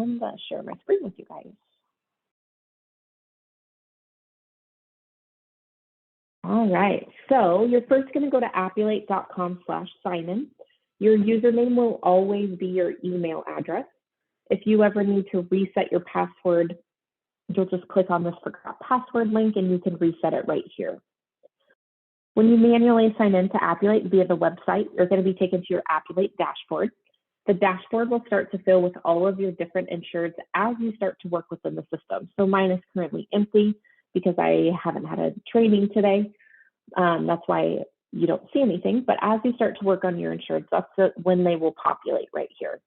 and share my screen with you guys. All right, so you're first going to go to appulate.com/signin. Your username will always be your email address. If you ever need to reset your password, you'll just click on this forgot password link and you can reset it right here. When you manually sign in to Appulate via the website, you're going to be taken to your Appulate dashboard. The dashboard will start to fill with all of your different insureds as you start to work within the system. So mine is currently empty because I haven't had a training today. That's why you don't see anything. But as you start to work on your insureds, that's when they will populate right here.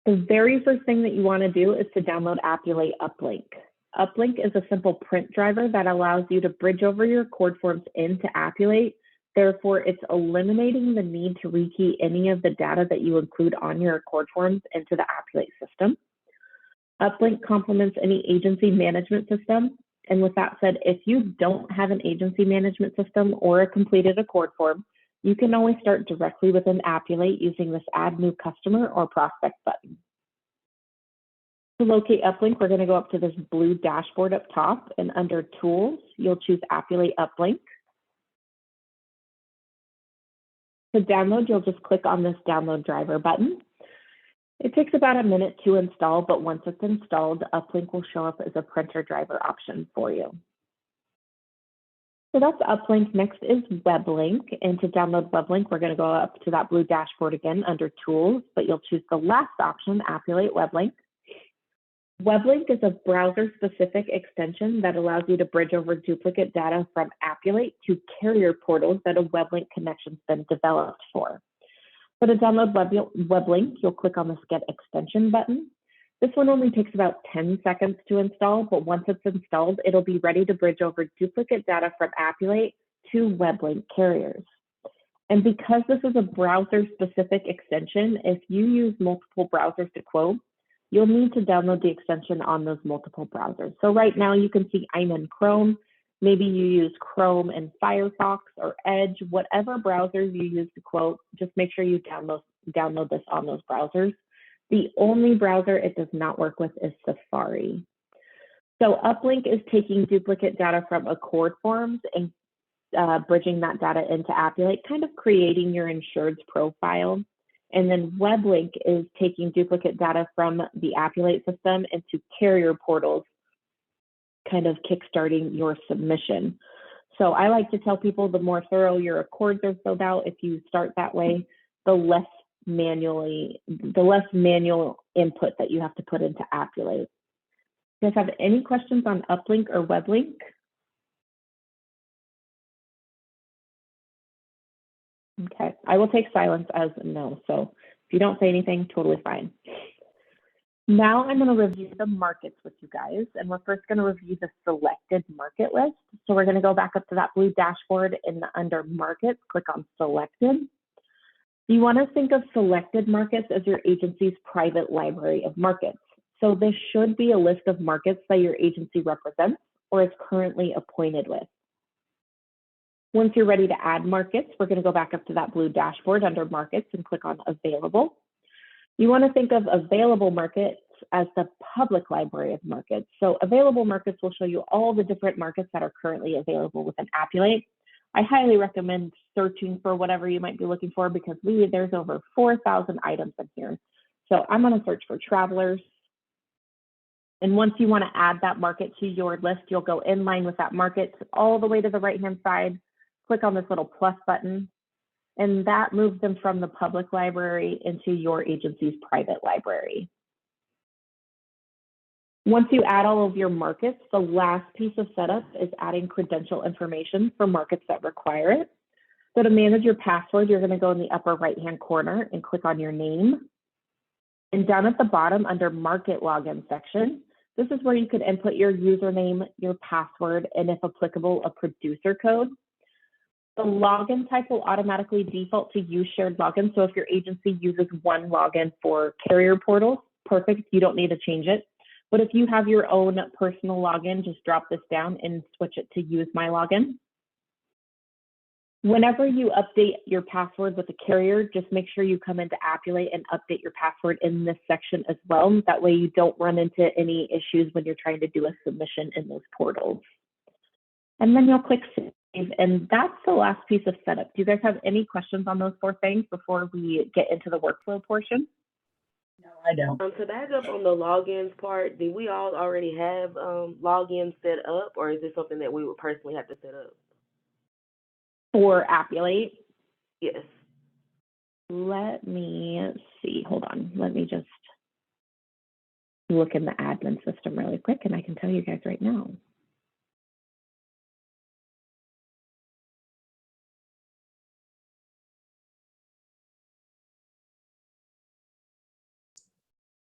The very first thing that you want to do is to download Appulate Uplink. Uplink is a simple print driver that allows you to bridge over your cord forms into Appulate. Therefore, it's eliminating the need to rekey any of the data that you include on your cord forms into the Appulate system. Uplink complements any agency management system. And with that said, if you don't have an agency management system or a completed Accord form, you can always start directly within Appulate using this Add New Customer or Prospect button. To locate Uplink, we're going to go up to this blue dashboard up top, and under Tools, you'll choose Appulate Uplink. To download, you'll just click on this Download Driver button. It takes about a minute to install, but once it's installed, Uplink will show up as a printer driver option for you. So that's Uplink. Next is WebLink. And to download WebLink, we're going to go up to that blue dashboard again under Tools, but you'll choose the last option, Appulate WebLink. WebLink is a browser-specific extension that allows you to bridge over duplicate data from Appulate to carrier portals that a WebLink connection's been developed for. So to download WebLink, you'll click on this Get Extension button. This one only takes about 10 seconds to install, but once it's installed, it'll be ready to bridge over duplicate data from Appulate to WebLink carriers. And because this is a browser-specific extension, if you use multiple browsers to quote, you'll need to download the extension on those multiple browsers. So right now you can see I'm in Chrome. Maybe you use Chrome and Firefox or Edge, whatever browsers you use to quote, just make sure you download this on those browsers. The only browser it does not work with is Safari. So Uplink is taking duplicate data from Accord forms and bridging that data into Appulate, kind of creating your insured's profile. And then WebLink is taking duplicate data from the Appulate system into carrier portals, kind of kickstarting your submission. So I like to tell people the more thorough your Accords are filled out, if you start that way, the less manual input that you have to put into Appulate. Do you guys have any questions on Uplink or WebLink? Okay, I will take silence as no. So if you don't say anything, totally fine. Now I'm going to review the markets with you guys, and we're first going to review the selected market list. So we're going to go back up to that blue dashboard and under markets, click on selected. You want to think of selected markets as your agency's private library of markets. So this should be a list of markets that your agency represents or is currently appointed with. Once you're ready to add markets, we're going to go back up to that blue dashboard under markets and click on available. You want to think of available markets as the public library of markets. So available markets will show you all the different markets that are currently available within Appulate. I highly recommend searching for whatever you might be looking for because there's over 4,000 items in here. So I'm going to search for travelers. And once you want to add that market to your list, you'll go in line with that market all the way to the right-hand side, click on this little plus button, and that moves them from the public library into your agency's private library. Once you add all of your markets, the last piece of setup is adding credential information for markets that require it. So to manage your password, you're going to go in the upper right-hand corner and click on your name. And down at the bottom under Market Login section, this is where you could input your username, your password, and if applicable, a producer code. The login type will automatically default to use shared login. So if your agency uses one login for carrier portals, perfect, you don't need to change it. But if you have your own personal login, just drop this down and switch it to use my login. Whenever you update your password with a carrier, just make sure you come into Appulate and update your password in this section as well. That way you don't run into any issues when you're trying to do a submission in those portals. And then you'll click Save, and that's the last piece of setup. Do you guys have any questions on those 4 things before we get into the workflow portion? No, I don't. To back up on the logins part, do we all already have logins set up, or is this something that we would personally have to set up? For Appulate? Yes. Let me see. Hold on. Let me just look in the admin system really quick, and I can tell you guys right now.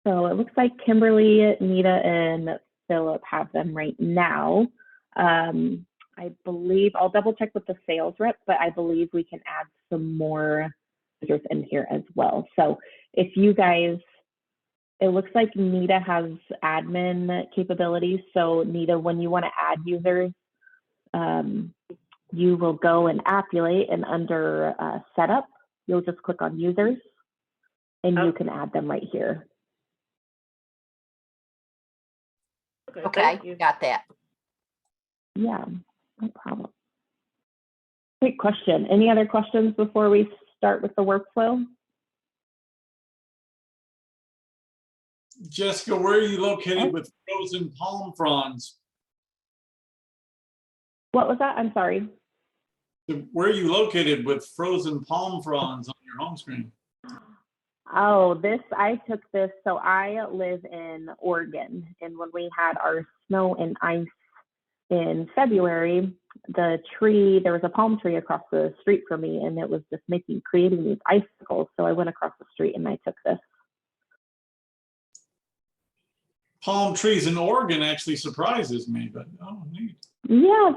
So it looks like Kimberly, Nita, and Philip have them right now. I believe, I'll double check with the sales rep, but I believe we can add some more users in here as well. So if you guys, it looks like Nita has admin capabilities. So Nita, when you want to add users, you will go and Appulate, and under setup, you'll just click on users, and you can add them right here. Okay, got that. Yeah, no problem. Great question. Any other questions before we start with the workflow? Jessica, where are you located with frozen palm fronds? What was that? I'm sorry. Where are you located with frozen palm fronds on your home screen? Oh, I took this. So I live in Oregon, and when we had our snow and ice in February, there was a palm tree across the street from me, and it was just creating these icicles. So I went across the street and I took this. Palm trees in Oregon actually surprises me, but oh, neat. Yeah,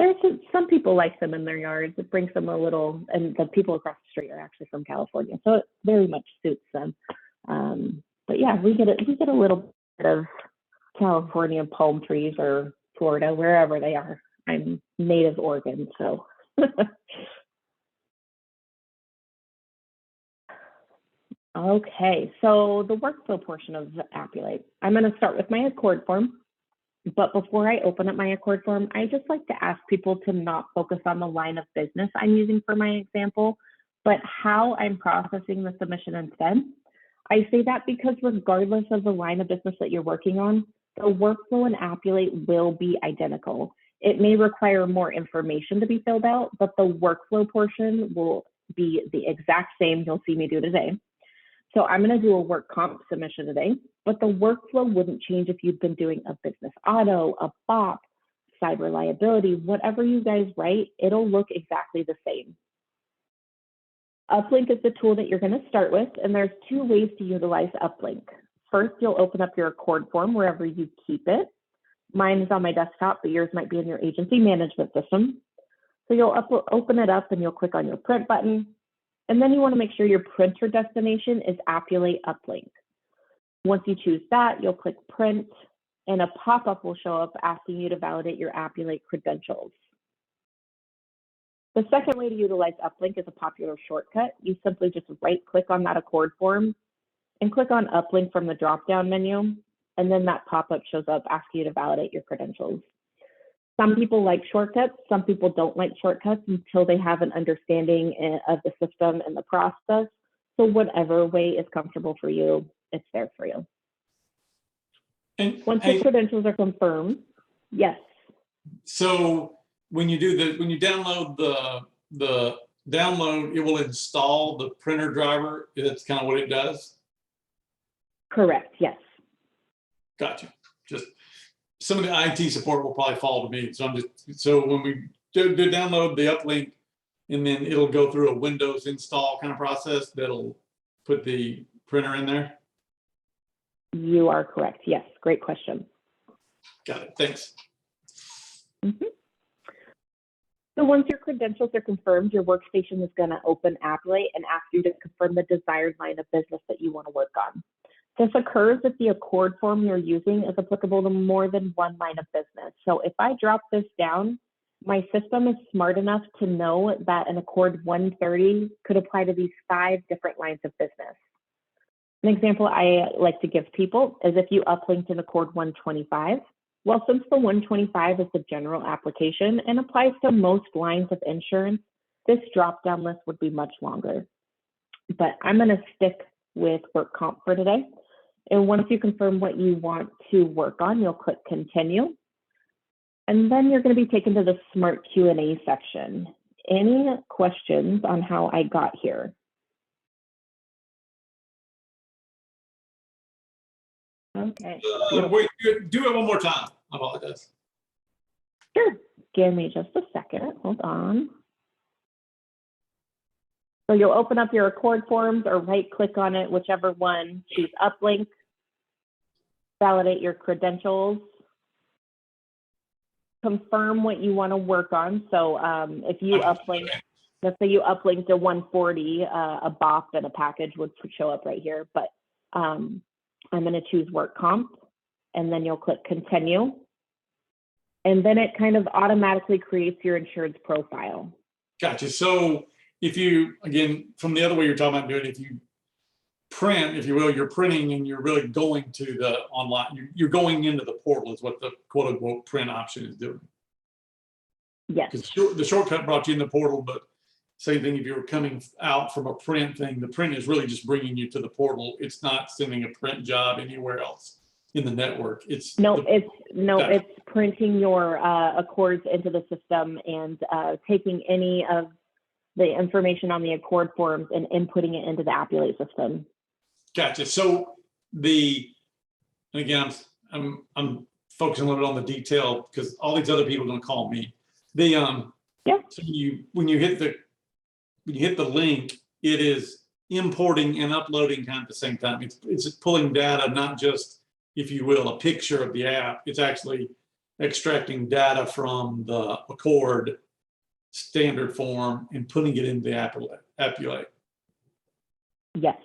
some people like them in their yards. It brings them a little, and the people across the street are actually from California, so it very much suits them. But yeah, we get a little bit of California palm trees, or Florida, wherever they are. I'm native Oregon, so. Okay, so the workflow portion of Appulate. I'm going to start with my Accord form. But before I open up my Accord form, I just like to ask people to not focus on the line of business I'm using for my example, but how I'm processing the submission instead. I say that because regardless of the line of business that you're working on, the workflow in Appulate will be identical. It may require more information to be filled out, but the workflow portion will be the exact same you'll see me do today. So I'm going to do a work comp submission today, but the workflow wouldn't change if you've been doing a business auto, a BOP, cyber liability, whatever you guys write, it'll look exactly the same. Uplink is the tool that you're going to start with, and there's 2 ways to utilize Uplink. First, you'll open up your Accord form wherever you keep it. Mine is on my desktop, but yours might be in your agency management system. So you'll open it up and you'll click on your print button. And then you want to make sure your printer destination is Appulate Uplink. Once you choose that, you'll click print, and a pop-up will show up asking you to validate your Appulate credentials. The second way to utilize Uplink is a popular shortcut. You simply just right-click on that Accord form and click on Uplink from the drop-down menu, and then that pop-up shows up asking you to validate your credentials. Some people like shortcuts, some people don't like shortcuts until they have an understanding of the system and the process. So whatever way is comfortable for you, it's there for you. And once the credentials are confirmed, yes. So when you download the download, it will install the printer driver. That's kind of what it does. Correct. Yes. Gotcha. Just some of the IT support will probably fall to me. So when we do download the uplink, and then it'll go through a Windows install kind of process that'll put the printer in there. You are correct. Yes. Great question. Got it. Thanks. Mm-hmm. So once your credentials are confirmed, your workstation is going to open Appulate and ask you to confirm the desired line of business that you want to work on. This occurs if the Accord form you're using is applicable to more than one line of business. So if I drop this down, my system is smart enough to know that an Accord 130 could apply to these 5 different lines of business. An example I like to give people is if you uplinked an Accord 125. Well, since the 125 is the general application and applies to most lines of insurance, this drop-down list would be much longer. But I'm going to stick with work comp for today. And once you confirm what you want to work on, you'll click continue. And then you're going to be taken to the Smart Q&A section. Any questions on how I got here? Okay. Wait, do it one more time. I apologize. Sure. Give me just a second. Hold on. So you'll open up your Accord forms or right click on it, whichever one, choose uplink, validate your credentials, confirm what you want to work on. So if you uplink, let's say you uplink to 140, a BOP and a package would show up right here, but I'm going to choose work comp, and then you'll click continue. And then it kind of automatically creates your insurance profile. Gotcha. So if you, again, from the other way you're talking about doing it, if you print, if you will, you're printing and you're really going to the online, you're going into the portal is what the quote unquote print option is doing. Yes. Because the shortcut brought you in the portal, but same thing if you were coming out from a print thing, the print is really just bringing you to the portal. It's not sending a print job anywhere else in the network. It's it's printing your Accords into the system and taking any of the information on the Accord forms and inputting it into the Appulate system. Gotcha. So again, I'm focusing a little bit on the detail because all these other people are going to call me. So when you hit the link, it is importing and uploading kind of at the same time. It's pulling data, not just, if you will, a picture of the app. It's actually extracting data from the Accord standard form and putting it into the Appulate. Yes,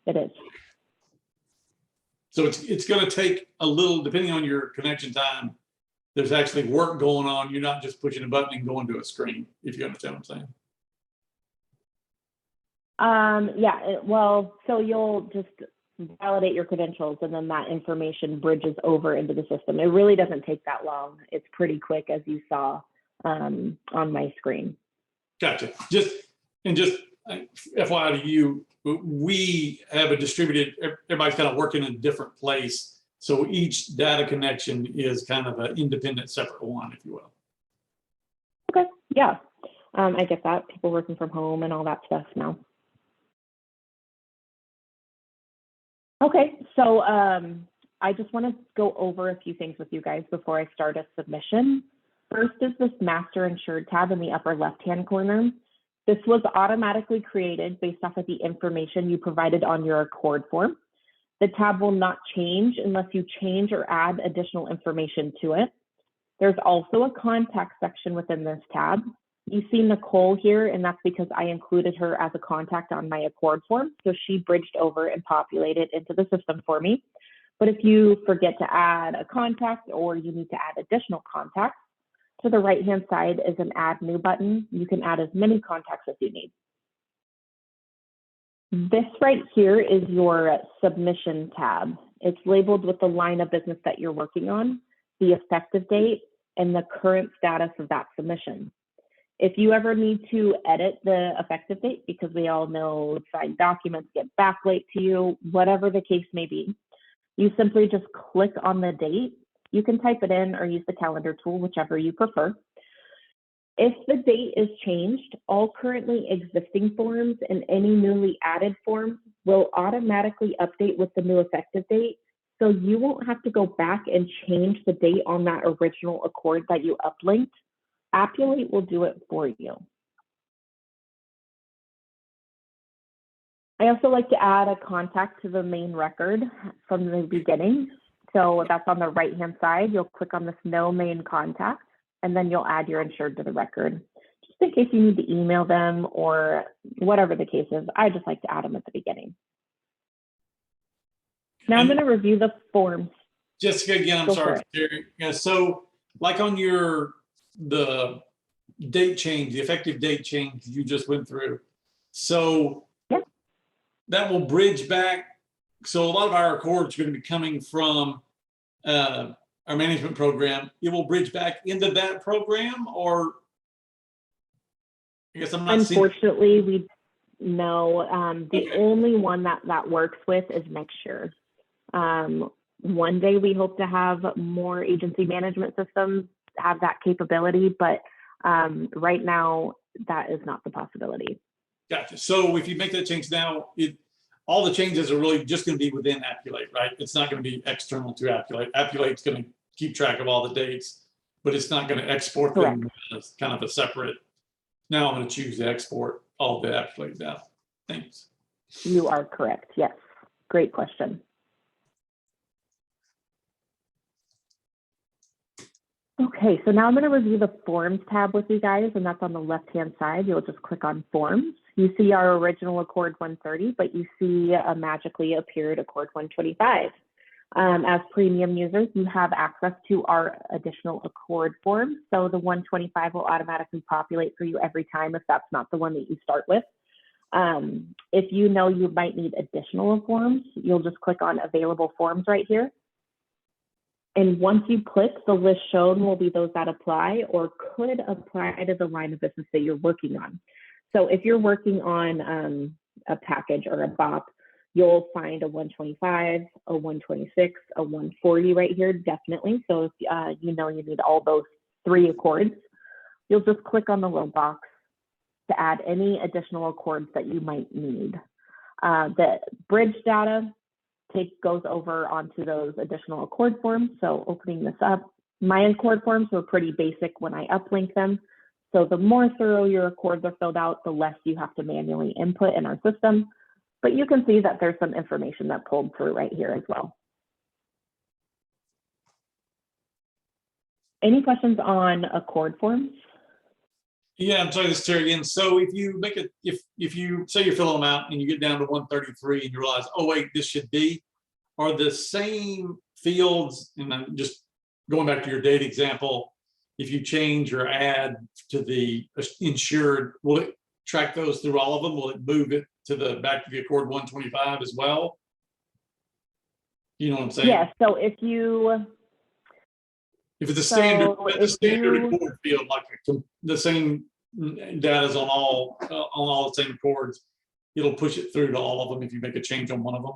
it is. So it's going to take a little, depending on your connection time, there's actually work going on. You're not just pushing a button and going to a screen, if you understand what I'm saying. Well, so you'll just validate your credentials and then that information bridges over into the system. It really doesn't take that long. It's pretty quick, as you saw on my screen. Gotcha. Just FYI to you, we have a distributed, everybody's kind of working in a different place. So each data connection is kind of an independent, separate one, if you will. Okay, yeah. I get that. People working from home and all that stuff now. Okay, so I just want to go over a few things with you guys before I start a submission. First is this Master Insured tab in the upper left-hand corner. This was automatically created based off of the information you provided on your Accord form. The tab will not change unless you change or add additional information to it. There's also a contact section within this tab. You see Nicole here, and that's because I included her as a contact on my Accord form. So she bridged over and populated into the system for me. But if you forget to add a contact or you need to add additional contacts, to the right-hand side is an Add New button. You can add as many contacts as you need. This right here is your Submission tab. It's labeled with the line of business that you're working on, the effective date, and the current status of that submission. If you ever need to edit the effective date, because we all know signed documents get back late to you, whatever the case may be, you simply just click on the date. You can type it in or use the calendar tool, whichever you prefer. If the date is changed, all currently existing forms and any newly added forms will automatically update with the new effective date. So you won't have to go back and change the date on that original Accord that you uplinked. Appulate will do it for you. I also like to add a contact to the main record from the beginning. So that's on the right-hand side. You'll click on this No Main Contact, and then you'll add your insured to the record. Just in case you need to email them or whatever the case is, I just like to add them at the beginning. Now I'm going to review the forms. Jessica, again, I'm sorry. Yeah, so like on the date change, the effective date change you just went through. So Yep. that will bridge back. So a lot of our accords are going to be coming from our management program. It will bridge back into that program, or I guess I'm not seeing. Unfortunately, we no. The Okay. only one that works with is Nexture. One day we hope to have more agency management systems have that capability, but right now that is not the possibility. Gotcha. So if you make that change now, all the changes are really just going to be within Appulate, right? It's not going to be external to Appulate. Appulate's going to keep track of all the dates, but it's not going to export them as kind of a separate. Now I'm going to choose to export all the Appulate data. Thanks. You are correct. Yes. Great question. Okay, so now I'm going to review the Forms tab with you guys, and that's on the left-hand side. You'll just click on Forms. You see our original Accord 130, but you see a magically appeared Accord 125. As premium users, you have access to our additional Accord forms. So the 125 will automatically populate for you every time if that's not the one that you start with. If you know you might need additional forms, you'll just click on Available Forms right here. And once you click, the list shown will be those that apply or could apply to the line of business that you're working on. So if you're working on a package or a BOP, you'll find a 125, a 126, a 140 right here, definitely. So if you know you need all those 3 accords, you'll just click on the little box to add any additional accords that you might need. The bridge data goes over onto those additional accord forms. So opening this up, my accord forms were pretty basic when I uplink them. So the more thorough your accords are filled out, the less you have to manually input in our system. But you can see that there's some information that pulled through right here as well. Any questions on accord forms? Yeah, I'm sorry, this is Terry again. So if you make it, if you say you're filling them out and you get down to 133 and you realize, oh wait, this should be, are the same fields, and I'm just going back to your date example, if you change or add to the insured, will it track those through all of them? Will it move it to the back to the Accord 125 as well? You know what I'm saying? Yeah, so if it's a standard, accord field, like the same data is on all the same accords, it'll push it through to all of them if you make a change on one of them.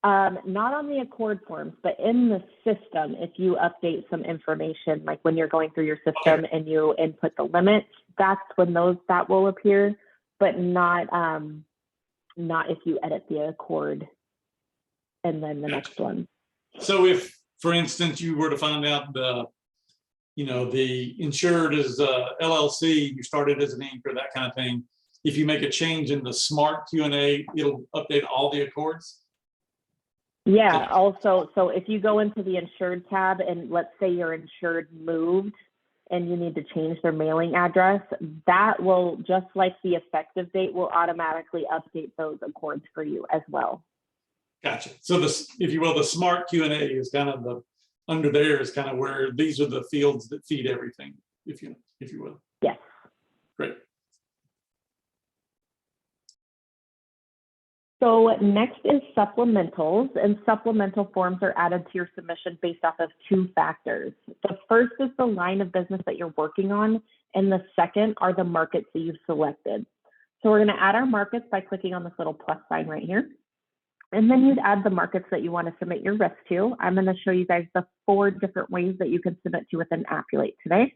Not on the accord forms, but in the system, if you update some information, like when you're going through your system and you input the limits, that's when that will appear, but not if you edit the accord and then the next one. So if, for instance, you were to find out the insured is LLC, you started as an Inc. or that kind of thing, if you make a change in the smart Q&A, it'll update all the accords? Yeah, also, so if you go into the insured tab and let's say your insured moved and you need to change their mailing address, that will, just like the effective date, will automatically update those accords for you as well. Gotcha. So this, if you will, the smart Q&A is kind of the, under there is kind of where these are the fields that feed everything, if you will. Yes. Great. So next is supplementals, and supplemental forms are added to your submission based off of 2 factors. The first is the line of business that you're working on, and the second are the markets that you've selected. So we're going to add our markets by clicking on this little plus sign right here. And then you'd add the markets that you want to submit your risk to. I'm going to show you guys the 4 different ways that you can submit to within Appulate today.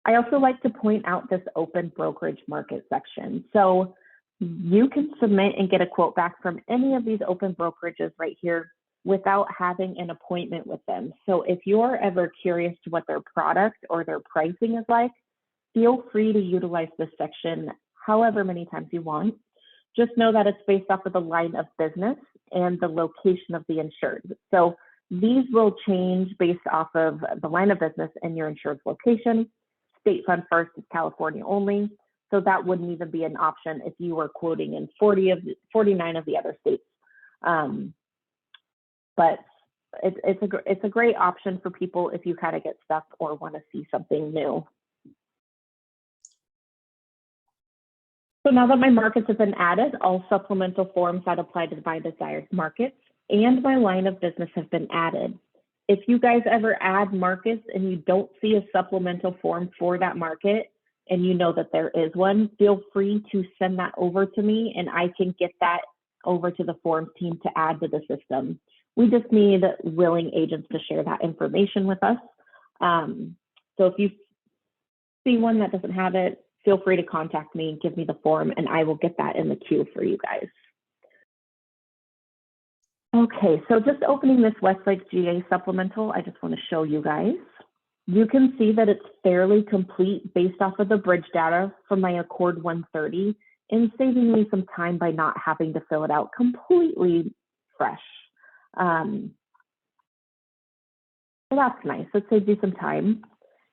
I also like to point out this open brokerage market section. So you can submit and get a quote back from any of these open brokerages right here without having an appointment with them. So if you're ever curious to what their product or their pricing is like, feel free to utilize this section however many times you want. Just know that it's based off of the line of business and the location of the insured. So these will change based off of the line of business and your insured's location. State Fund First is California only. So that wouldn't even be an option if you were quoting in 49 of the other states. But it's a great option for people if you kind of get stuck or want to see something new. So now that my markets have been added, all supplemental forms that apply to my desired markets and my line of business have been added. If you guys ever add markets and you don't see a supplemental form for that market and you know that there is one, feel free to send that over to me and I can get that over to the forms team to add to the system. We just need willing agents to share that information with us. So if you see one that doesn't have it, feel free to contact me, give me the form, and I will get that in the queue for you guys. Okay, so just opening this Westlake GA supplemental, I just want to show you guys. You can see that it's fairly complete based off of the bridge data from my Accord 130 and saving me some time by not having to fill it out completely fresh. So that's nice. It saves you some time.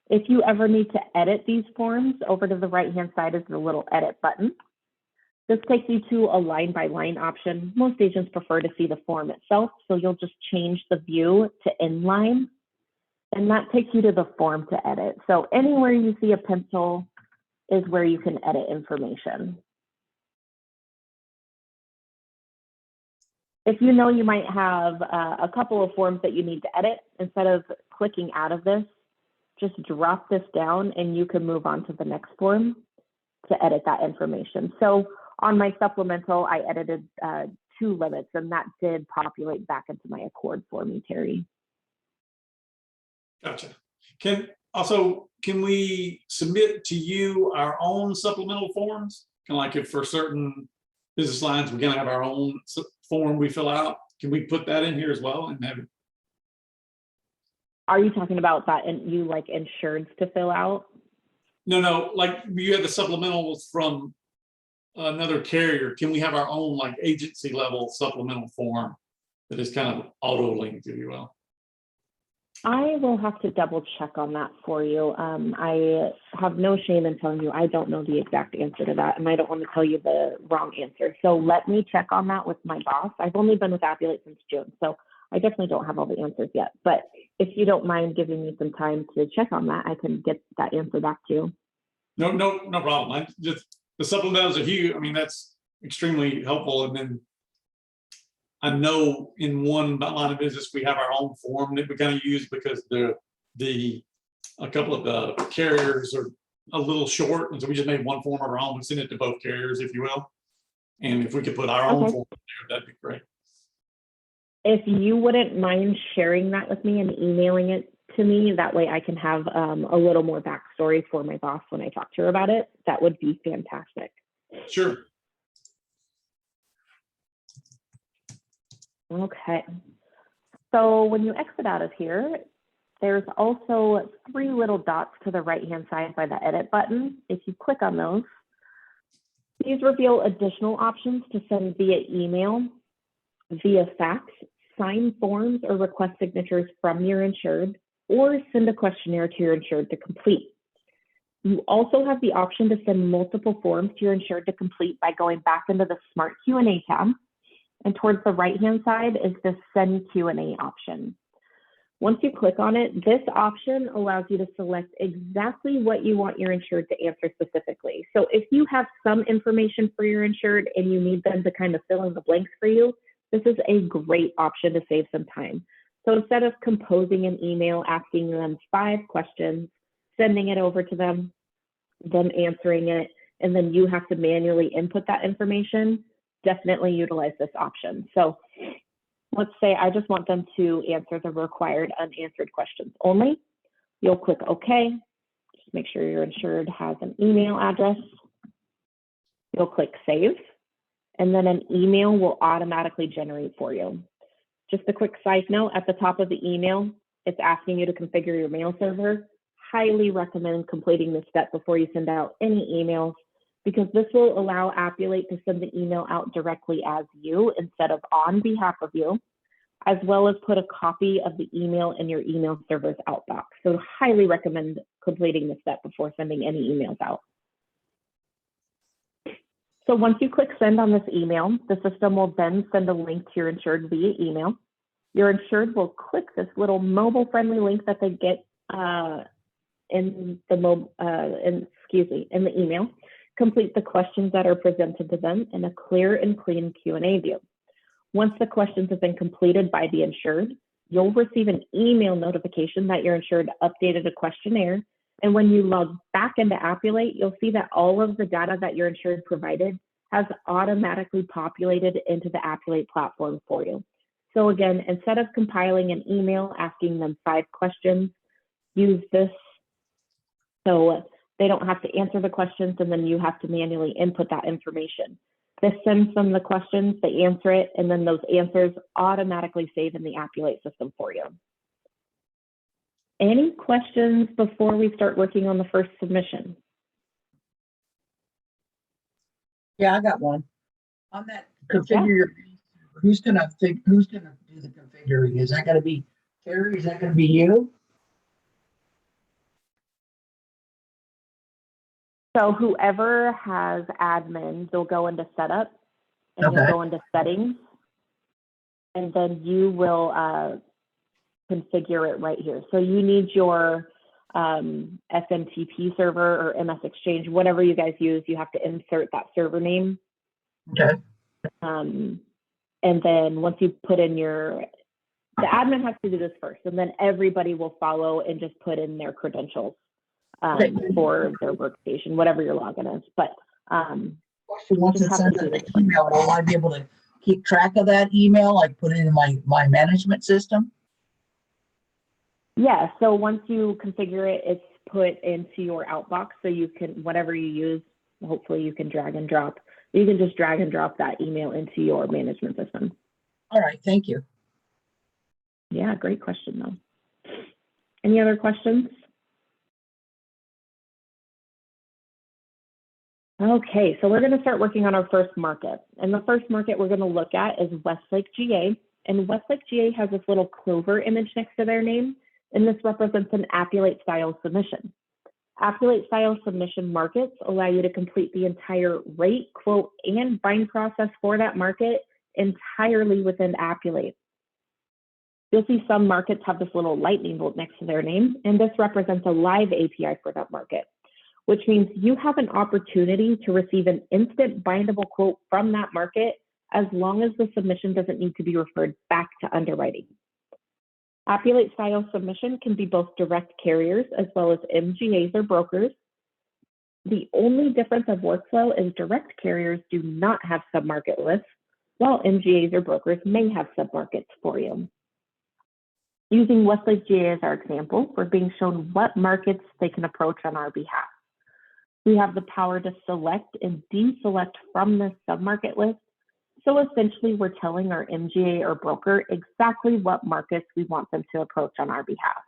If you ever need to edit these forms, over to the right-hand side is the little edit button. This takes you to a line-by-line option. Most agents prefer to see the form itself, so you'll just change the view to inline, and that takes you to the form to edit. So anywhere you see a pencil is where you can edit information. If you know you might have a couple of forms that you need to edit, instead of clicking out of this, just drop this down and you can move on to the next form to edit that information. So on my supplemental, I edited 2 limits and that did populate back into my Accord for me, Terry. Gotcha. Can we submit to you our own supplemental forms? Kind of like if for certain business lines, we're gonna have our own form we fill out. Can we put that in here as well and have it? Are you talking about that and you like insureds to fill out? No, like you have the supplementals from another carrier. Can we have our own like agency level supplemental form that is kind of auto linked, if you will? I will have to double check on that for you. I have no shame in telling you I don't know the exact answer to that, and I don't want to tell you the wrong answer. So let me check on that with my boss. I've only been with Appulate since June, so I definitely don't have all the answers yet. But if you don't mind giving me some time to check on that, I can get that answer back to you. No problem. I just the supplementals are huge. I mean, that's extremely helpful. And then I know in one line of business we have our own form that we kind of use because a couple of the carriers are a little short, and so we just made one form of our own and send it to both carriers, if you will. And if we could put our own form in there, that'd be great. If you wouldn't mind sharing that with me and emailing it to me, that way I can have a little more backstory for my boss when I talk to her about it, that would be fantastic. Sure. Okay. So when you exit out of here, there's also 3 little dots to the right-hand side by the edit button. If you click on those, these reveal additional options to send via email, via fax, sign forms or request signatures from your insured, or send a questionnaire to your insured to complete. You also have the option to send multiple forms to your insured to complete by going back into the Smart Q&A tab. And towards the right-hand side is the Send Q&A option. Once you click on it, this option allows you to select exactly what you want your insured to answer specifically. So if you have some information for your insured and you need them to kind of fill in the blanks for you, this is a great option to save some time. So instead of composing an email, asking them 5 questions, sending it over to them answering it, and then you have to manually input that information, definitely utilize this option. So let's say I just want them to answer the required unanswered questions only. You'll click OK. Just make sure your insured has an email address. You'll click Save, and then an email will automatically generate for you. Just a quick side note, at the top of the email, it's asking you to configure your mail server. Highly recommend completing this step before you send out any emails, because this will allow Appulate to send the email out directly as you instead of on behalf of you, as well as put a copy of the email in your email server's outbox. So highly recommend completing this step before sending any emails out. So once you click send on this email, the system will then send a link to your insured via email. Your insured will click this little mobile-friendly link that they get in the email. complete the questions that are presented to them in a clear and clean Q&A view. Once the questions have been completed by the insured, you'll receive an email notification that your insured updated a questionnaire. And when you log back into Appulate, you'll see that all of the data that your insured provided has automatically populated into the Appulate platform for you. So again, instead of compiling an email asking them 5 questions, use this so they don't have to answer the questions and then you have to manually input that information. This sends them the questions, they answer it, and then those answers automatically save in the Appulate system for you. Any questions before we start working on the first submission? Yeah, I got one. On that configure, who's gonna do the configuring? Is that gonna be Terry? Is that gonna be you? So whoever has admin, they'll go into setup and you'll go into settings, and then you will configure it right here. So you need your SMTP server or MS Exchange, whatever you guys use, you have to insert that server name. Okay. And then once you put in the admin has to do this first, and then everybody will follow and just put in their credentials for their workstation, whatever your login is. But once it sends an email, will I be able to keep track of that email, like put it in my management system? Yeah, so once you configure it, it's put into your outbox, so you can, whatever you use, hopefully you can drag and drop. You can just drag and drop that email into your management system. All right, thank you. Yeah, great question though. Any other questions? Okay, so we're going to start working on our first market. And the first market we're going to look at is Westlake, GA. And Westlake, GA has this little clover image next to their name, and this represents an Appulate style submission. Appulate style submission markets allow you to complete the entire rate, quote, and bind process for that market entirely within Appulate. You'll see some markets have this little lightning bolt next to their name, and this represents a live API for that market, which means you have an opportunity to receive an instant bindable quote from that market as long as the submission doesn't need to be referred back to underwriting. Appulate style submission can be both direct carriers as well as MGAs or brokers. The only difference of workflow is direct carriers do not have submarket lists, while MGAs or brokers may have submarkets for you. Using Westlake, GA as our example, we're being shown what markets they can approach on our behalf. We have the power to select and deselect from this submarket list. So essentially, we're telling our MGA or broker exactly what markets we want them to approach on our behalf.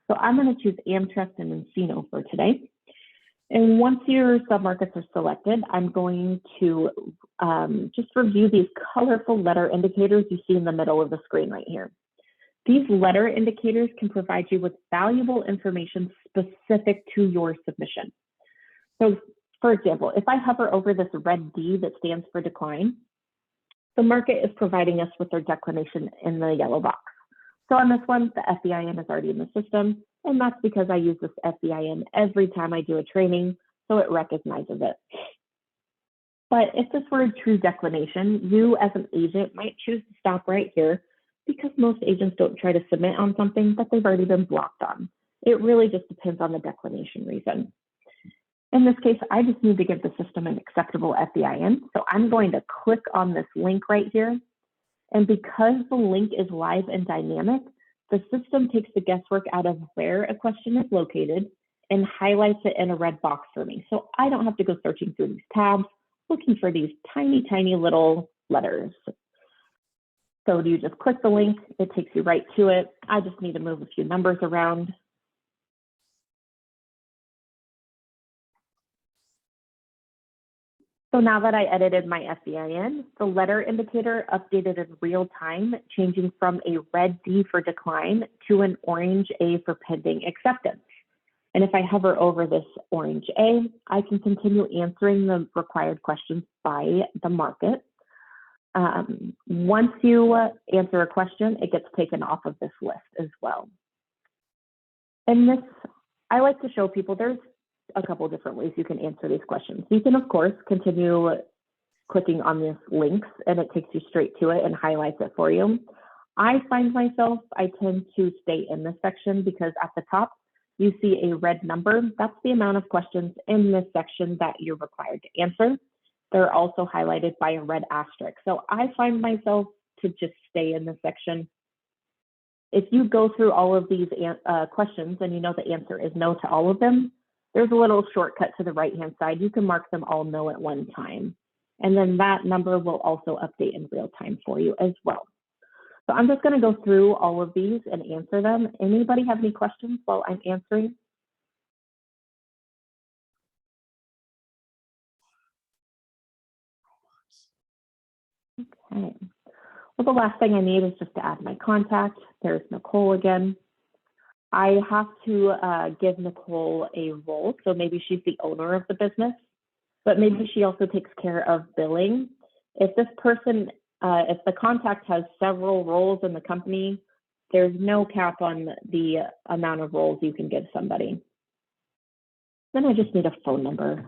So I'm going to choose Amtrust and Encino for today. And once your submarkets are selected, I'm going to just review these colorful letter indicators you see in the middle of the screen right here. These letter indicators can provide you with valuable information specific to your submission. So for example, if I hover over this red D that stands for decline, the market is providing us with their declination in the yellow box. So on this one, the FEIN is already in the system, and that's because I use this FEIN every time I do a training, so it recognizes it. But if this were a true declination, you as an agent might choose to stop right here because most agents don't try to submit on something that they've already been blocked on. It really just depends on the declination reason. In this case, I just need to give the system an acceptable FEIN. So I'm going to click on this link right here. And because the link is live and dynamic, the system takes the guesswork out of where a question is located and highlights it in a red box for me. So I don't have to go searching through these tabs, looking for these tiny, tiny little letters. So you just click the link, it takes you right to it. I just need to move a few numbers around. So now that I edited my FEIN, the letter indicator updated in real time, changing from a red D for decline to an orange A for pending acceptance. And if I hover over this orange A, I can continue answering the required questions by the market. Once you answer a question, it gets taken off of this list as well. And this, I like to show people there's a couple different ways you can answer these questions. You can, of course, continue clicking on these links and it takes you straight to it and highlights it for you. I find myself, I tend to stay in this section because at the top, you see a red number. That's the amount of questions in this section that you're required to answer. They're also highlighted by a red asterisk. So I find myself to just stay in this section. If you go through all of these questions and you know the answer is no to all of them, there's a little shortcut to the right-hand side. You can mark them all no at one time. And then that number will also update in real time for you as well. So I'm just going to go through all of these and answer them. Anybody have any questions while I'm answering? Okay. Well, the last thing I need is just to add my contact. There's Nicole again. I have to give Nicole a role. So maybe she's the owner of the business, but maybe she also takes care of billing. If this person, if the contact has several roles in the company, there's no cap on the amount of roles you can give somebody. Then I just need a phone number.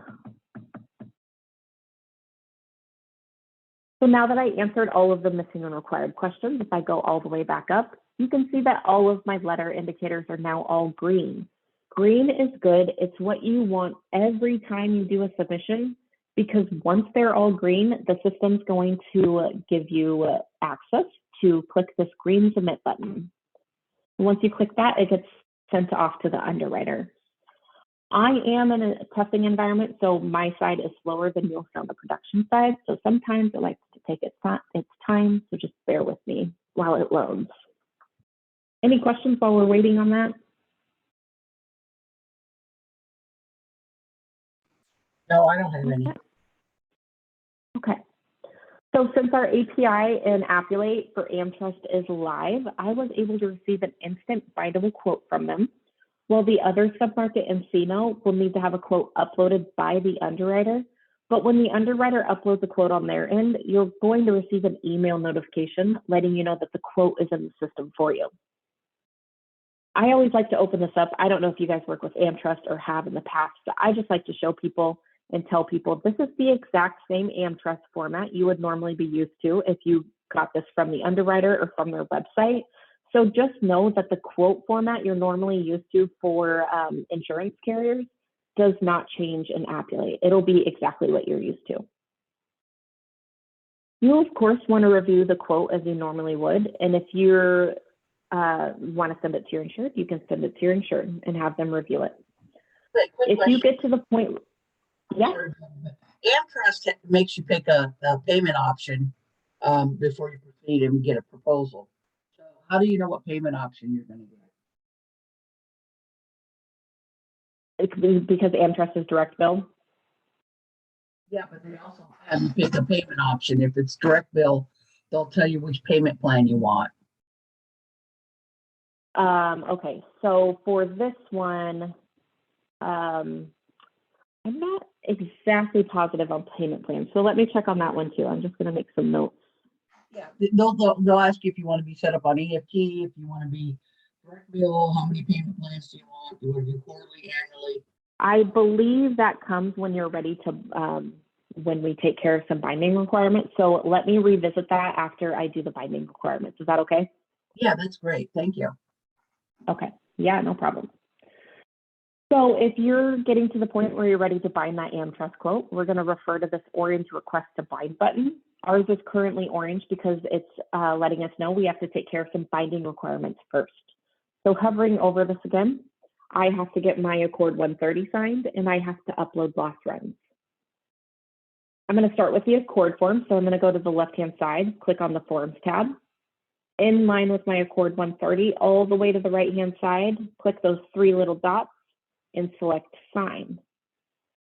So now that I answered all of the missing and required questions, if I go all the way back up, you can see that all of my letter indicators are now all green. Green is good. It's what you want every time you do a submission, because once they're all green, the system's going to give you access to click this green submit button. Once you click that, it gets sent off to the underwriter. I am in a testing environment, so my side is slower than you'll see on the production side. So sometimes it likes to take its time, so just bear with me while it loads. Any questions while we're waiting on that? No, I don't have any. Okay. So since our API in Appulate for AmTrust is live, I was able to receive an instant bindable quote from them. While the other submarket Encino will need to have a quote uploaded by the underwriter, but when the underwriter uploads a quote on their end, you're going to receive an email notification letting you know that the quote is in the system for you. I always like to open this up. I don't know if you guys work with AmTrust or have in the past, but I just like to show people and tell people this is the exact same AmTrust format you would normally be used to if you got this from the underwriter or from their website. So just know that the quote format you're normally used to for insurance carriers does not change in Appulate. It'll be exactly what you're used to. You, of course, want to review the quote as you normally would. And if you want to send it to your insured, you can send it to your insured and have them review it. If you get to the point, yeah. AmTrust makes you pick a payment option before you proceed and get a proposal. So how do you know what payment option you're going to get? It's because AmTrust is direct bill. Yeah, but they also have you pick a payment option. If it's direct bill, they'll tell you which payment plan you want. Okay, so for this one, I'm not exactly positive on payment plans. So let me check on that one too. I'm just going to make some notes. Yeah, they'll ask you if you want to be set up on EFT, if you want to be direct bill, how many payment plans do you want? Do you want to do quarterly, annually? I believe that comes when you're ready to, when we take care of some binding requirements. So let me revisit that after I do the binding requirements. Is that okay? Yeah, that's great. Thank you. Okay. Yeah, no problem. So if you're getting to the point where you're ready to bind that AmTrust quote, we're going to refer to this orange request to bind button. Ours is currently orange because it's letting us know we have to take care of some binding requirements first. So hovering over this again, I have to get my Accord 130 signed and I have to upload loss runs. I'm going to start with the Accord form. So I'm going to go to the left-hand side, click on the Forms tab. In line with my Accord 130, all the way to the right-hand side, click those three little dots and select Sign.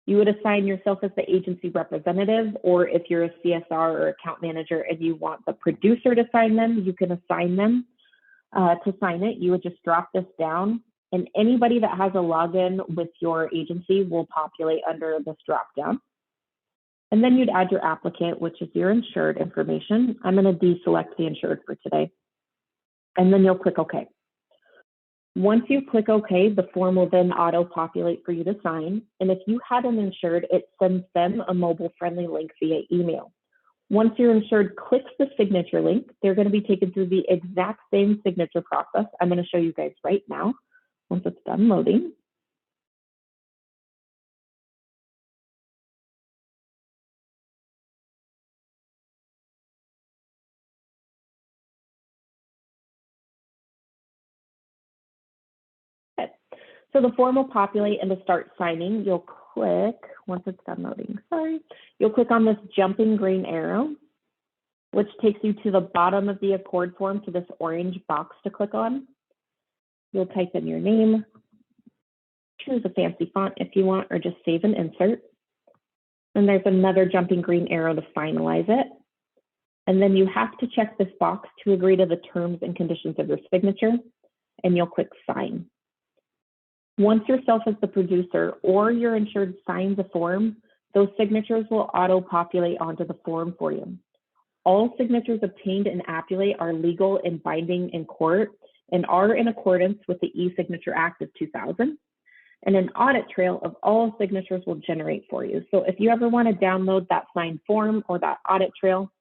You would assign yourself as the agency representative, or if you're a CSR or account manager and you want the producer to sign them, you can assign them to sign it. You would just drop this down, and anybody that has a login with your agency will populate under this drop down. And then you'd add your applicant, which is your insured information. I'm going to deselect the insured for today. And then you'll click OK. Once you click OK, the form will then auto-populate for you to sign. And if you had an insured, it sends them a mobile-friendly link via email. Once your insured clicks the signature link, they're going to be taken through the exact same signature process. I'm going to show you guys right now once it's done loading. Okay. So the form will populate, and to start signing, you'll click, once it's done loading, you'll click on this jumping green arrow, which takes you to the bottom of the Accord form to this orange box to click on. You'll type in your name, choose a fancy font if you want, or just save and insert. And there's another jumping green arrow to finalize it. And then you have to check this box to agree to the terms and conditions of your signature, and you'll click sign. Once yourself as the producer or your insured signs a form, those signatures will auto-populate onto the form for you. All signatures obtained in Appulate are legal and binding in court and are in accordance with the E-Signature Act of 2000. And an audit trail of all signatures will generate for you. So if you ever want to download that signed form or that audit trail,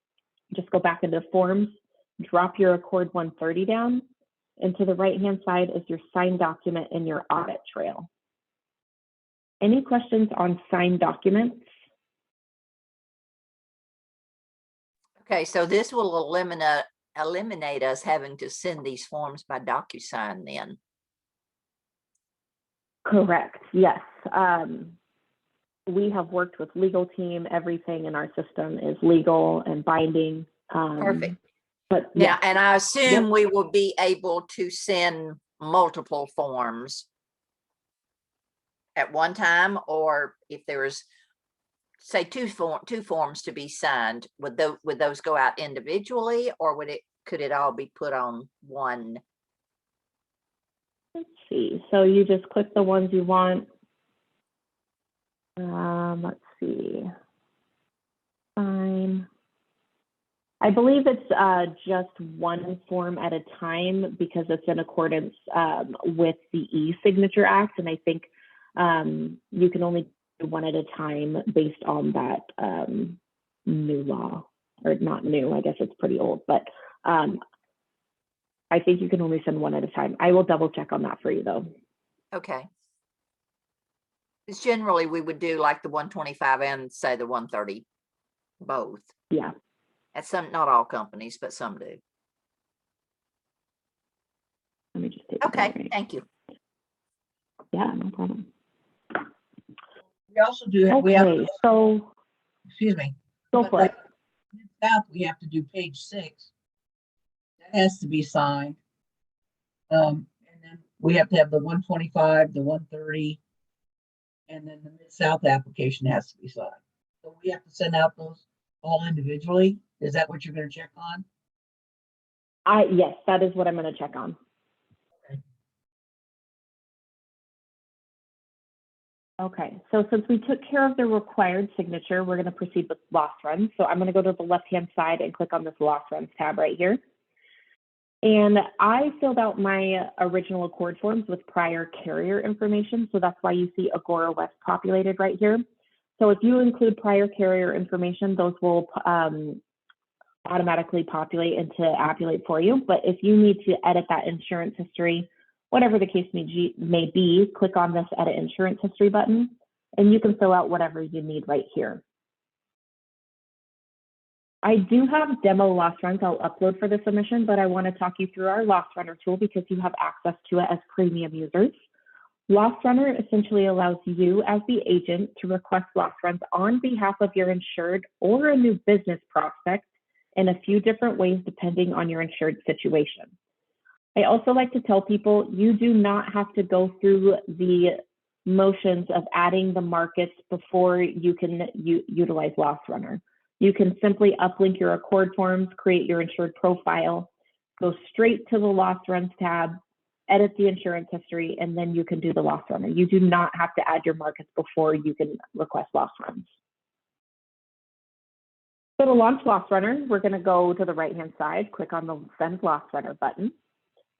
just go back into Forms, drop your Accord 130 down, and to the right-hand side is your signed document and your audit trail. Any questions on signed documents? Okay, so this will eliminate us having to send these forms by DocuSign then. Correct, yes. We have worked with legal team. Everything in our system is legal and binding. Perfect. But Yeah, yeah, and I assume we will be able to send multiple forms at one time, or if there is, say, two forms to be signed, would those go out individually, or could it all be put on one? let's see. So you just click the ones you want. Let's see. Fine. I believe it's just one form at a time because it's in accordance with the E-Signature Act, and I think you can only do one at a time based on that new law, or not new. I guess it's pretty old, but I think you can only send one at a time. I will double check on that for you though. Okay. Because generally we would do like the 125 and say the 130 both. Yeah. At some, not all companies, but some do. Let me just take Okay, it. thank you. Yeah, no problem. We also do, we have, so excuse me. go but for like it. in South, we have to do page 6. That has to be signed. And then we have to have the 125, the 130, and then the Mid-South application has to be signed. So we have to send out those all individually. Is that what you're going to check on? Yes, that is what I'm going to check on. Okay, so since we took care of the required signature, we're going to proceed with loss runs. So I'm going to go to the left-hand side and click on this loss runs tab right here. And I filled out my original Accord forms with prior carrier information. So that's why you see Agora West populated right here. So if you include prior carrier information, those will automatically populate into Appulate for you. But if you need to edit that insurance history, whatever the case may be, click on this Edit Insurance History button, and you can fill out whatever you need right here. I do have demo loss runs I'll upload for the submission, but I want to talk you through our Loss Runner tool because you have access to it as premium users. Loss Runner essentially allows you as the agent to request loss runs on behalf of your insured or a new business prospect in a few different ways depending on your insured situation. I also like to tell people you do not have to go through the motions of adding the markets before you can utilize Loss Runner. You can simply uplink your Accord forms, create your insured profile, go straight to the Loss Runs tab, edit the insurance history, and then you can do the Loss Runner. You do not have to add your markets before you can request Loss Runs. So to launch Loss Runner, we're going to go to the right-hand side, click on the Send Loss Runner button.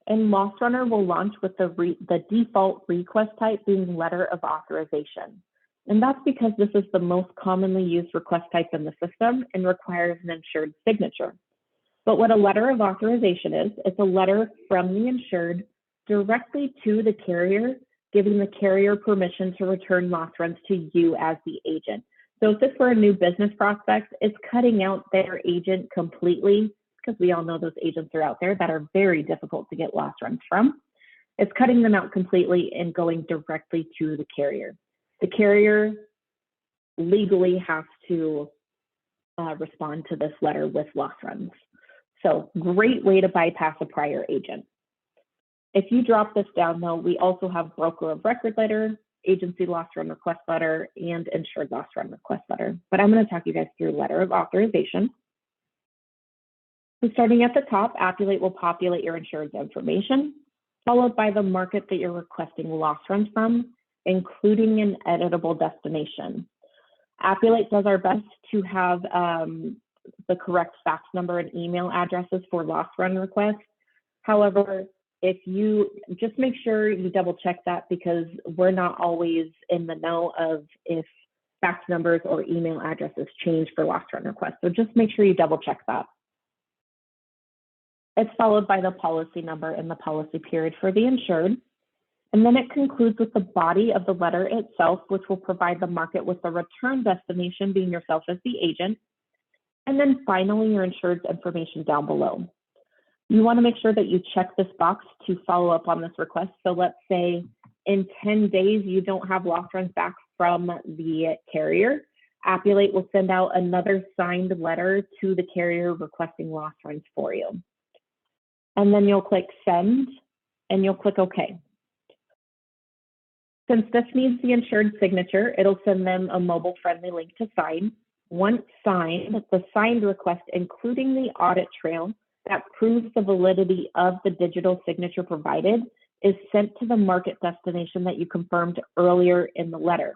And Loss Runner will launch with the default request type being letter of authorization. And that's because this is the most commonly used request type in the system and requires an insured signature. But what a letter of authorization is, it's a letter from the insured directly to the carrier, giving the carrier permission to return loss runs to you as the agent. So if this were a new business prospect, it's cutting out their agent completely, because we all know those agents are out there that are very difficult to get loss runs from. It's cutting them out completely and going directly to the carrier. The carrier legally has to respond to this letter with loss runs. So great way to bypass a prior agent. If you drop this down though, we also have broker of record letter, agency loss run request letter, and insured loss run request letter. But I'm going to talk you guys through letter of authorization. So starting at the top, Appulate will populate your insured's information, followed by the market that you're requesting loss runs from, including an editable destination. Appulate does our best to have the correct fax number and email addresses for loss run requests. However, if you just make sure you double check that, because we're not always in the know of if fax numbers or email addresses change for loss run requests. So just make sure you double check that. It's followed by the policy number and the policy period for the insured. And then it concludes with the body of the letter itself, which will provide the market with the return destination being yourself as the agent. And then finally, your insured's information down below. You want to make sure that you check this box to follow up on this request. So let's say in 10 days, you don't have loss runs back from the carrier. Appulate will send out another signed letter to the carrier requesting loss runs for you. And then you'll click send and you'll click OK. Since this needs the insured signature, it'll send them a mobile-friendly link to sign. Once signed, the signed request, including the audit trail that proves the validity of the digital signature provided, is sent to the market destination that you confirmed earlier in the letter.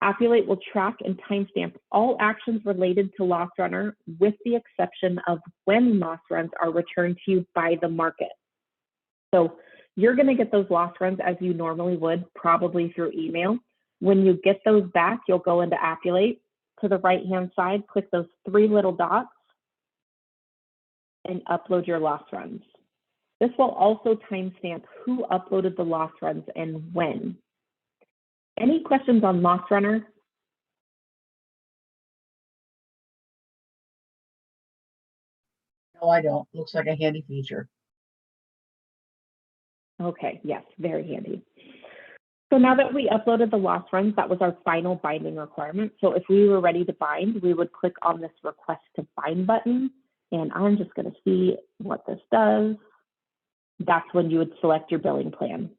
Appulate will track and timestamp all actions related to Loss Runner, with the exception of when loss runs are returned to you by the market. So you're going to get those loss runs as you normally would, probably through email. When you get those back, you'll go into Appulate. To the right-hand side, click those three little dots and upload your loss runs. This will also timestamp who uploaded the loss runs and when. Any questions on Loss Runner? No, I don't. Looks like a handy feature. Okay, yes, very handy. So now that we uploaded the loss runs, that was our final binding requirement. So if we were ready to bind, we would click on this request to bind button. And I'm just going to see what this does. That's when you would select your billing plan.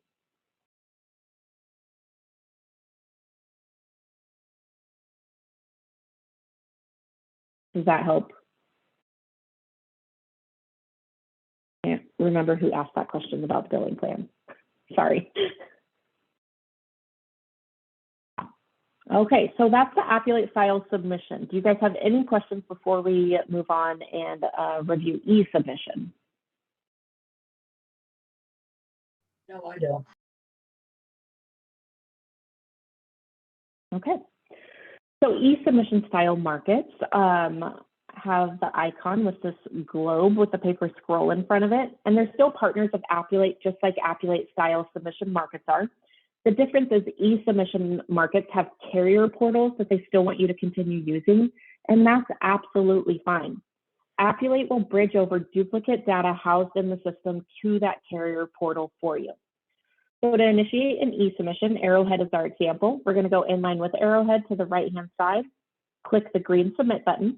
Does that help? I can't remember who asked that question about the billing plan. Sorry. Okay, so that's the Appulate file submission. Do you guys have any questions before we move on and review e-submission? No, I don't. Okay. So e-submission style markets have the icon with this globe with the paper scroll in front of it, and they're still partners of Appulate, just like Appulate style submission markets are. The difference is e-submission markets have carrier portals that they still want you to continue using, and that's absolutely fine. Appulate will bridge over duplicate data housed in the system to that carrier portal for you. So to initiate an e-submission, Arrowhead is our example. We're going to go inline with Arrowhead to the right-hand side, click the green submit button.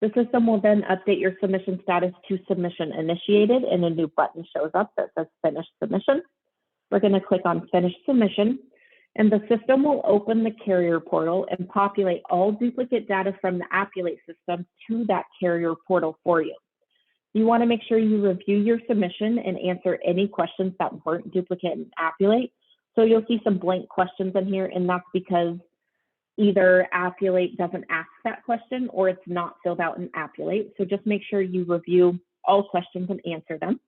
The system will then update your submission status to submission initiated, and a new button shows up that says finish submission. We're going to click on finish submission, and the system will open the carrier portal and populate all duplicate data from the Appulate system to that carrier portal for you. You want to make sure you review your submission and answer any questions that weren't duplicate in Appulate. So you'll see some blank questions in here, and that's because either Appulate doesn't ask that question or it's not filled out in Appulate. So just make sure you review all questions and answer them.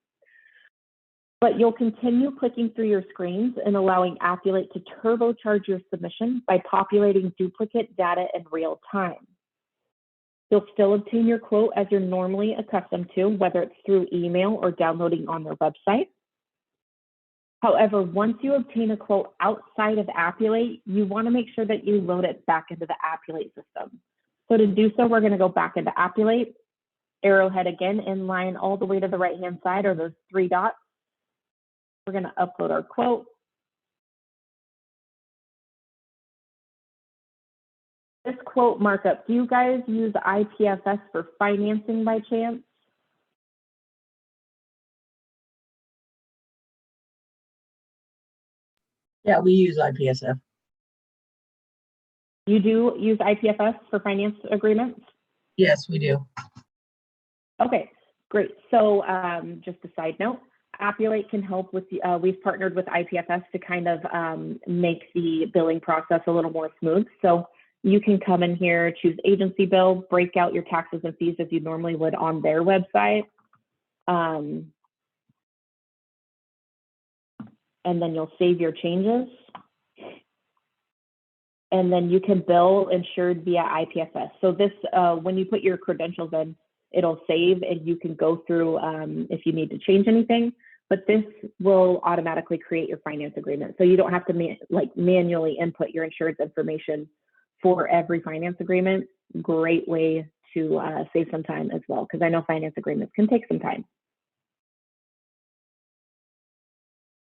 But you'll continue clicking through your screens and allowing Appulate to turbocharge your submission by populating duplicate data in real time. You'll still obtain your quote as you're normally accustomed to, whether it's through email or downloading on their website. However, once you obtain a quote outside of Appulate, you want to make sure that you load it back into the Appulate system. So to do so, we're going to go back into Appulate, arrowhead again, in line all the way to the right-hand side are those 3 dots. We're going to upload our quote. This quote markup, do you guys use IPFS for financing by chance? Yeah, we use IPSF. You do use IPFS for finance agreements? Yes, we do. Okay, great. So just a side note, Appulate can help with the, we've partnered with IPFS to kind of make the billing process a little more smooth. So you can come in here, choose agency bill, break out your taxes and fees as you normally would on their website. And then you'll save your changes. And then you can bill insured via IPFS. So this, when you put your credentials in, it'll save and you can go through if you need to change anything, but this will automatically create your finance agreement. So you don't have to manually input your insurance information for every finance agreement. Great way to save some time as well, because I know finance agreements can take some time.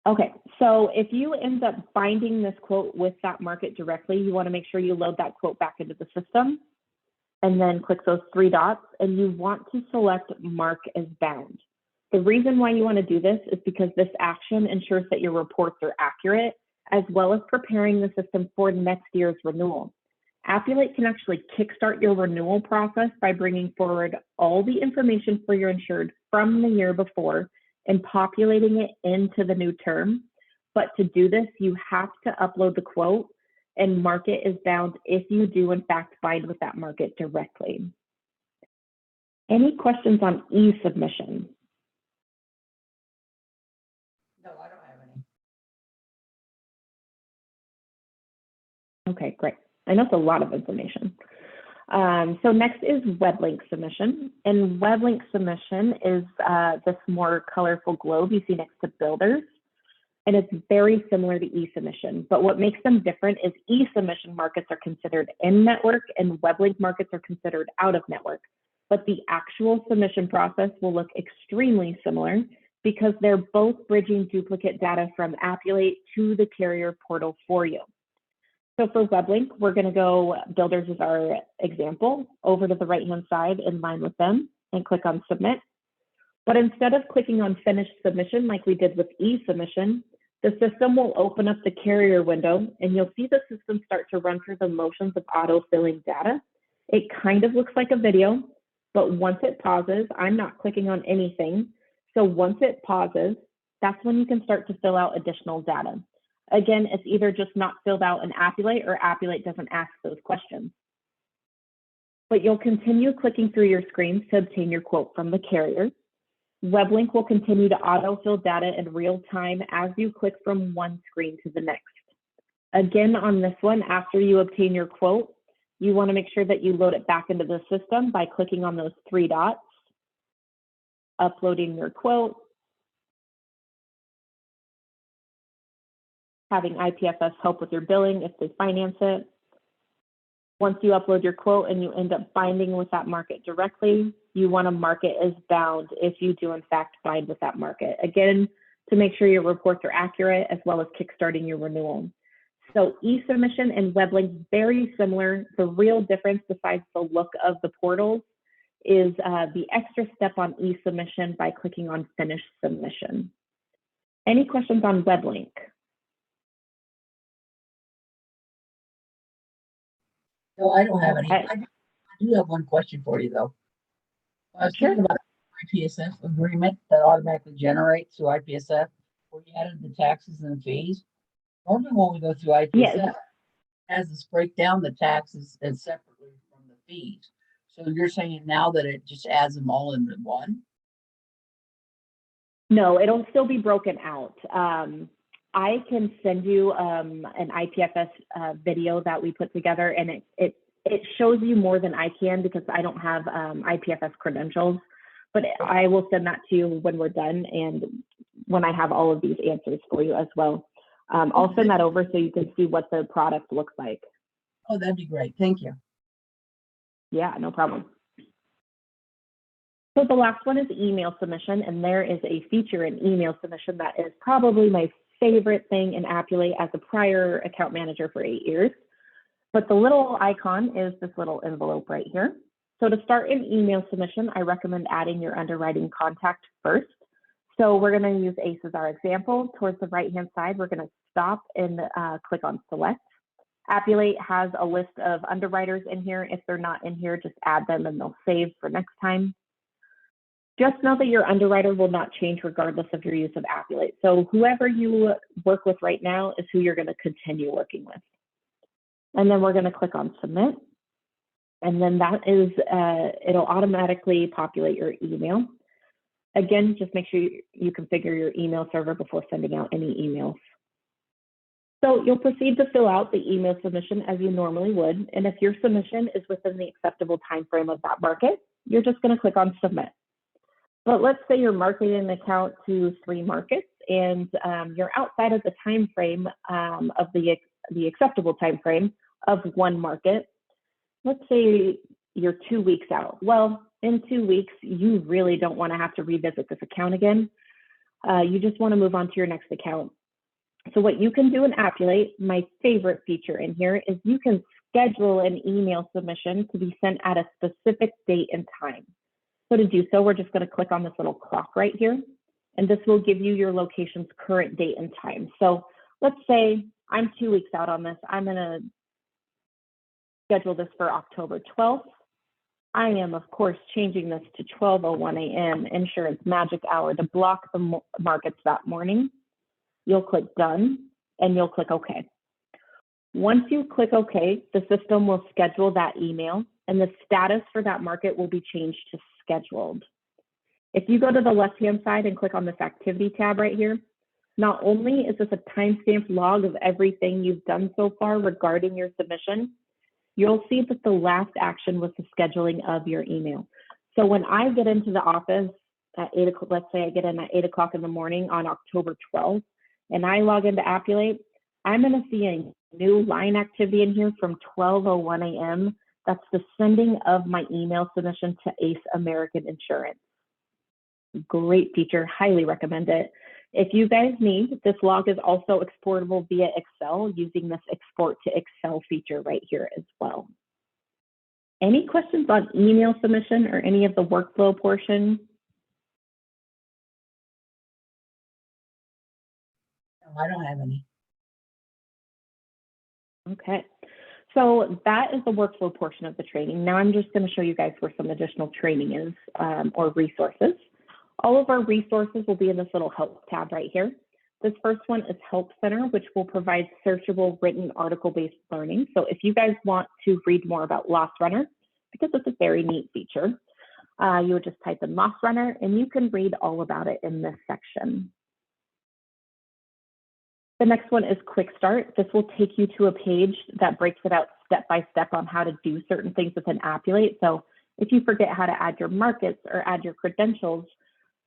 Okay, so if you end up finding this quote with that market directly, you want to make sure you load that quote back into the system and then click those 3 dots, and you want to select Mark as Bound. The reason why you want to do this is because this action ensures that your reports are accurate, as well as preparing the system for next year's renewal. Appulate can actually kickstart your renewal process by bringing forward all the information for your insured from the year before and populating it into the new term. But to do this, you have to upload the quote, and market is bound if you do in fact bind with that market directly. Any questions on e-submission? No, I don't have any. Okay, great. I know it's a lot of information. So next is web link submission. And web link submission is this more colorful globe you see next to builders. And it's very similar to e-submission, but what makes them different is e-submission markets are considered in-network and web link markets are considered out-of-network. But the actual submission process will look extremely similar because they're both bridging duplicate data from Appulate to the carrier portal for you. So for WebLink, we're going to go, builders is our example, over to the right-hand side in line with them and click on submit. But instead of clicking on finish submission like we did with e-submission, the system will open up the carrier window and you'll see the system start to run through the motions of auto-filling data. It kind of looks like a video, but once it pauses, I'm not clicking on anything. So once it pauses, that's when you can start to fill out additional data. Again, it's either just not filled out in Appulate or Appulate doesn't ask those questions. But you'll continue clicking through your screens to obtain your quote from the carrier. WebLink will continue to autofill data in real time as you click from one screen to the next. Again, on this one, after you obtain your quote, you want to make sure that you load it back into the system by clicking on those 3 dots, uploading your quote, having IPFS help with your billing if they finance it. Once you upload your quote and you end up binding with that market directly, you want to mark it as bound if you do in fact bind with that market. Again, to make sure your reports are accurate as well as kickstarting your renewal. So e-submission and WebLink, very similar. The real difference besides the look of the portals is the extra step on e-submission by clicking on finish submission. Any questions on WebLink? No, I don't have any. Okay. I do have one question for you though. I was Sure. thinking about IPSF agreement that automatically generates through IPSF where you added the taxes and the fees. Normally when we go through IPSF, Yes. it has us break down the taxes and separately from the fees. So you're saying now that it just adds them all into one? No, it'll still be broken out. I can send you an IPFS video that we put together, and it shows you more than I can because I don't have IPFS credentials, but I will send that to you when we're done and when I have all of these answers for you as well. I'll send that over so you can see what the product looks like. Oh, that'd be great. Thank you. Yeah, no problem. So the last one is email submission, and there is a feature in email submission that is probably my favorite thing in Appulate as a prior account manager for 8 years. But the little icon is this little envelope right here. So to start an email submission, I recommend adding your underwriting contact first. So we're going to use ACE as our example. Towards the right-hand side, we're going to stop and click on select. Appulate has a list of underwriters in here. If they're not in here, just add them and they'll save for next time. Just know that your underwriter will not change regardless of your use of Appulate. So whoever you work with right now is who you're going to continue working with. And then we're going to click on submit. And then that is, it'll automatically populate your email. Again, just make sure you configure your email server before sending out any emails. So you'll proceed to fill out the email submission as you normally would. And if your submission is within the acceptable time frame of that market, you're just going to click on submit. But let's say you're marketing an account to 3 markets and you're outside of the time frame of the acceptable time frame of 1 market. Let's say you're 2 weeks out. Well, in 2 weeks, you really don't want to have to revisit this account again. You just want to move on to your next account. So what you can do in Appulate, my favorite feature in here, is you can schedule an email submission to be sent at a specific date and time. So to do so, we're just going to click on this little clock right here, and this will give you your location's current date and time. So let's say I'm 2 weeks out on this. I'm going to schedule this for October 12th. I am, of course, changing this to 12:01 a.m. insurance magic hour to block the markets that morning. You'll click done and you'll click OK. Once you click OK, the system will schedule that email and the status for that market will be changed to scheduled. If you go to the left-hand side and click on this activity tab right here, not only is this a timestamped log of everything you've done so far regarding your submission, you'll see that the last action was the scheduling of your email. So when I get into the office at 8 o'clock, let's say I get in at 8 o'clock in the morning on October 12th, and I log into Appulate, I'm going to see a new line activity in here from 12:01 a.m. That's the sending of my email submission to ACE American Insurance. Great feature, highly recommend it. If you guys need, this log is also exportable via Excel using this export to Excel feature right here as well. Any questions on email submission or any of the workflow portion? No, I don't have any. Okay, so that is the workflow portion of the training. Now I'm just going to show you guys where some additional training is or resources. All of our resources will be in this little help tab right here. This first one is Help Center, which will provide searchable written article-based learning. So if you guys want to read more about Loss Runner, because it's a very neat feature, you would just type in Loss Runner and you can read all about it in this section. The next one is Quick Start. This will take you to a page that breaks it out step by step on how to do certain things within Appulate. So if you forget how to add your markets or add your credentials,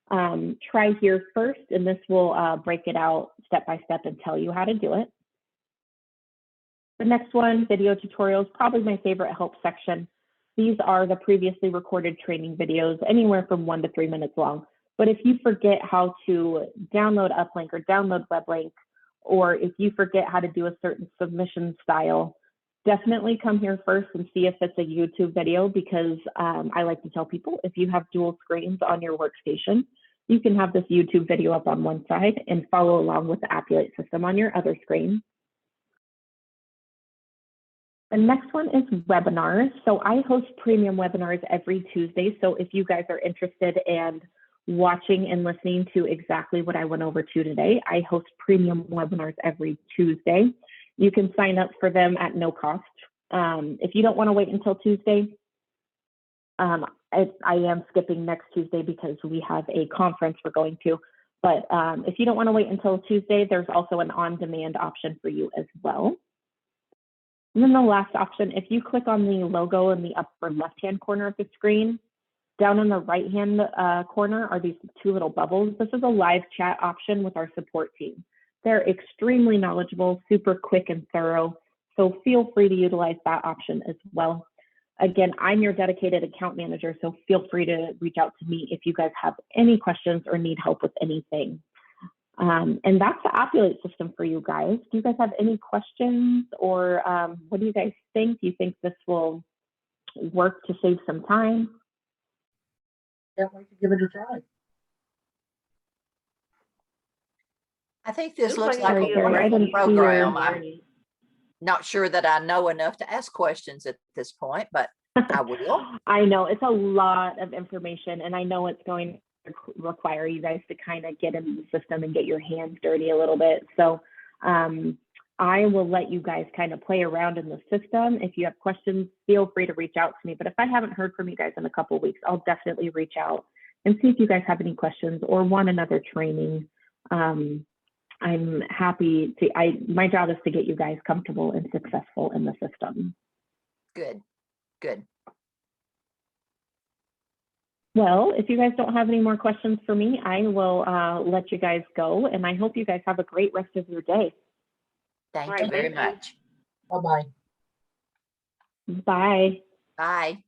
try here first, and this will break it out step by step and tell you how to do it. The next one, video tutorials, probably my favorite help section. These are the previously recorded training videos, anywhere from 1 to 3 minutes long. But if you forget how to download Uplink or download WebLink, or if you forget how to do a certain submission style, definitely come here first and see if it's a YouTube video, because I like to tell people if you have dual screens on your workstation, you can have this YouTube video up on one side and follow along with the Appulate system on your other screen. The next one is webinars. So I host premium webinars every Tuesday. So if you guys are interested in watching and listening to exactly what I went over to today, I host premium webinars every Tuesday. You can sign up for them at no cost. If you don't want to wait until Tuesday, I am skipping next Tuesday because we have a conference we're going to. But if you don't want to wait until Tuesday, there's also an on-demand option for you as well. And then the last option, if you click on the logo in the upper left-hand corner of the screen, down in the right-hand corner are these two little bubbles. This is a live chat option with our support team. They're extremely knowledgeable, super quick and thorough, so feel free to utilize that option as well. Again, I'm your dedicated account manager, so feel free to reach out to me if you guys have any questions or need help with anything. And that's the Appulate system for you guys. Do you guys have any questions, or what do you guys think? Do you think this will work to save some time? Can't wait to give it a try. I think this Looks looks like like it'd a be a wonderful great program. I'm journey. not sure that I know enough to ask questions at this point, but I will. I know it's a lot of information, and I know it's going to require you guys to kind of get into the system and get your hands dirty a little bit. So I will let you guys kind of play around in the system. If you have questions, feel free to reach out to me. But if I haven't heard from you guys in a couple of weeks, I'll definitely reach out and see if you guys have any questions or want another training. I'm happy to, my job is to get you guys comfortable and successful in the system. Good, good. Well, if you guys don't have any more questions for me, I will let you guys go, and I hope you guys have a great rest of your day. Thank All right, you very thank you. much. Bye-bye. Bye. Bye.